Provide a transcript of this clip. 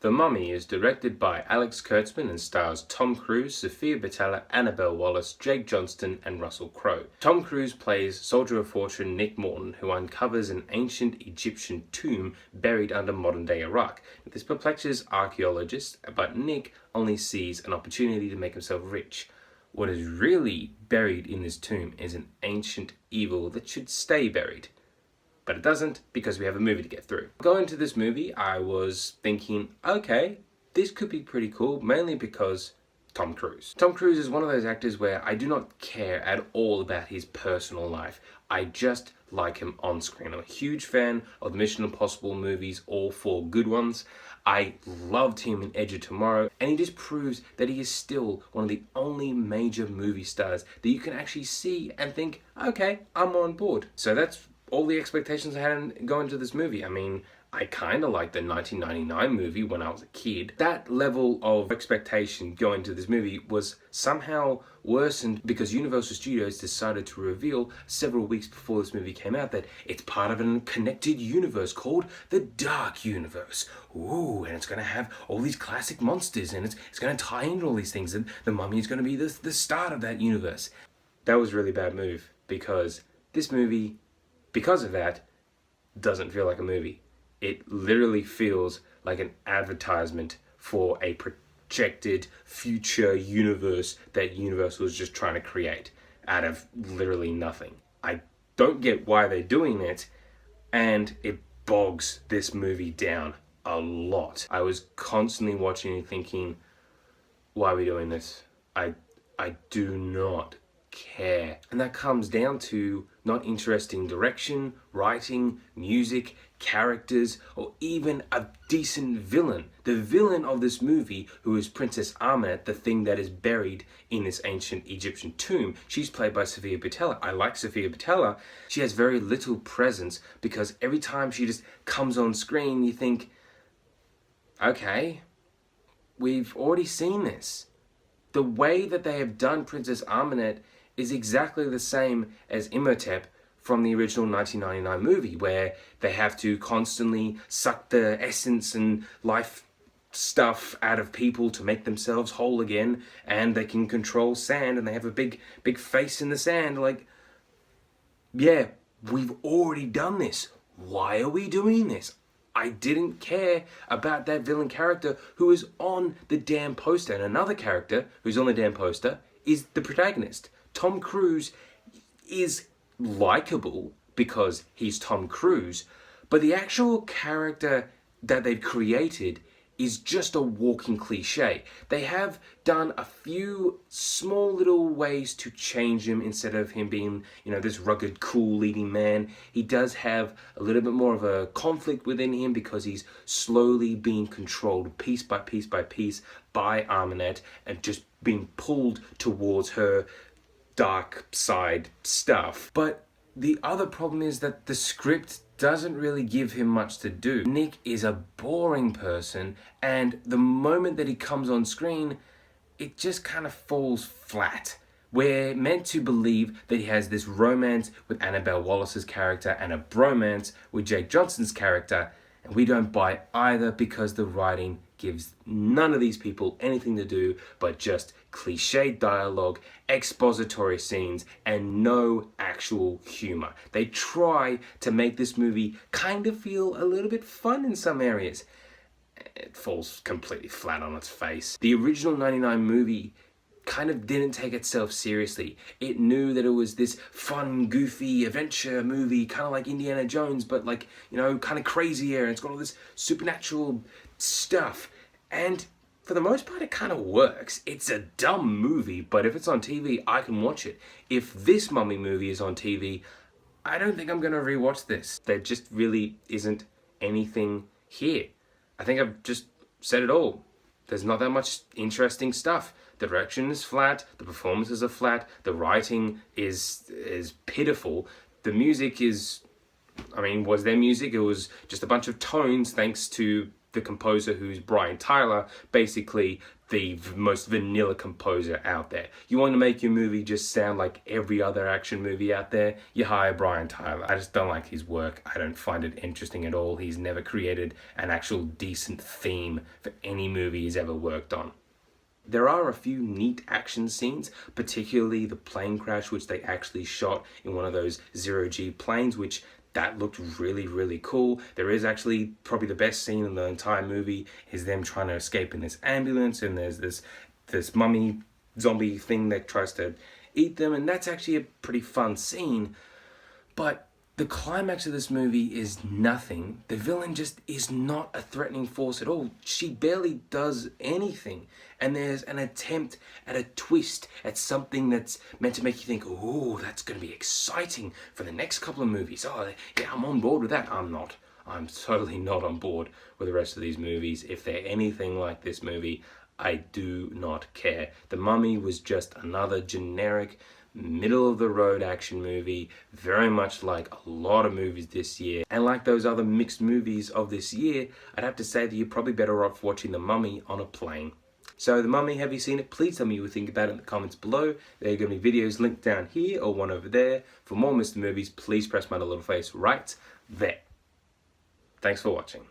The Mummy is directed by Alex Kurtzman and stars Tom Cruise, Sophia Boutella, Annabelle Wallis, Jake Johnston, and Russell Crowe. Tom Cruise plays soldier of fortune Nick Morton, who uncovers an ancient Egyptian tomb buried under modern-day Iraq. This perplexes archaeologists, but Nick only sees an opportunity to make himself rich. What is really buried in this tomb is an ancient evil that should stay buried. But it doesn't, because we have a movie to get through. Going to this movie, I was thinking, okay, this could be pretty cool, mainly because Tom Cruise. Tom Cruise is one of those actors where I do not care at all about his personal life. I just like him on screen. I'm a huge fan of the Mission Impossible movies, all four good ones. I loved him in Edge of Tomorrow, and he just proves that he is still one of the only major movie stars that you can actually see and think, okay, I'm on board. So that's all the expectations I had going into this movie. I mean, I kind of liked the 1999 movie when I was a kid. That level of expectation going to this movie was somehow worsened because Universal Studios decided to reveal several weeks before this movie came out that it's part of a connected universe called the Dark Universe. Ooh, and it's going to have all these classic monsters, and it's going to tie into all these things, and the Mummy is going to be the start of that universe. That was a really bad move, because this movie, because of that, doesn't feel like a movie. It literally feels like an advertisement for a projected future universe that Universal is just trying to create out of literally nothing. I don't get why they're doing it, and it bogs this movie down a lot. I was constantly watching and thinking, why are we doing this? I do not care. And that comes down to not interesting direction, writing, music, characters, or even a decent villain. The villain of this movie, who is Princess Ahmed, the thing that is buried in this ancient Egyptian tomb, she's played by Sophia Boutella. I like Sophia Boutella. She has very little presence because every time she just comes on screen, you think, okay, we've already seen this. The way that they have done Princess Ahmed is exactly the same as Imhotep from the original 1999 movie, where they have to constantly suck the essence and life stuff out of people to make themselves whole again, and they can control sand, and they have a big face in the sand. Like, yeah, we've already done this. Why are we doing this? I didn't care about that villain character who is on the damn poster, and another character who's on the damn poster is the protagonist. Tom Cruise is likable because he's Tom Cruise, but the actual character that they've created is just a walking cliche. They have done a few small little ways to change him. Instead of him being, this rugged, cool leading man, he does have a little bit more of a conflict within him because he's slowly being controlled piece by piece by piece by Ahmed and just being pulled towards her dark side stuff. But the other problem is that the script doesn't really give him much to do. Nick is a boring person, and the moment that he comes on screen, it just kind of falls flat. We're meant to believe that he has this romance with Annabelle Wallis's character and a bromance with Jake Johnston's character, and we don't buy either because the writing gives none of these people anything to do but just cliched dialogue, expository scenes, and no actual humor. They try to make this movie kind of feel a little bit fun in some areas. It falls completely flat on its face. The original 99 movie kind of didn't take itself seriously. It knew that it was this fun, goofy adventure movie, kind of like Indiana Jones, but kind of crazier, and it's got all this supernatural stuff. And for the most part, it kind of works. It's a dumb movie, but if it's on TV, I can watch it. If this Mummy movie is on TV, I don't think I'm going to rewatch this. There just really isn't anything here. I think I've just said it all. There's not that much interesting stuff. The direction is flat, the performances are flat, the writing is pitiful. The music is, was there music? It was just a bunch of tones thanks to the composer, who's Brian Tyler, basically the most vanilla composer out there. You want to make your movie just sound like every other action movie out there, you hire Brian Tyler. I just don't like his work. I don't find it interesting at all. He's never created an actual decent theme for any movie he's ever worked on. There are a few neat action scenes, particularly the plane crash, which they actually shot in one of those zero-G planes, which that looked really, really cool. There is actually probably the best scene in the entire movie is them trying to escape in this ambulance, and there's this mummy zombie thing that tries to eat them, and that's actually a pretty fun scene. But the climax of this movie is nothing. The villain just is not a threatening force at all. She barely does anything. And there's an attempt at a twist, at something that's meant to make you think, oh, that's going to be exciting for the next couple of movies. Oh, yeah, I'm on board with that. I'm not. I'm totally not on board with the rest of these movies. If they're anything like this movie, I do not care. The Mummy was just another generic, middle-of-the-road action movie, very much like a lot of movies this year. And like those other mixed movies of this year, I'd have to say that you're probably better off watching The Mummy on a plane. So The Mummy, have you seen it? Please tell me what you think about it in the comments below. There are going to be videos linked down here or one over there. For more Mr. Movies, please press my little face right there. Thanks for watching.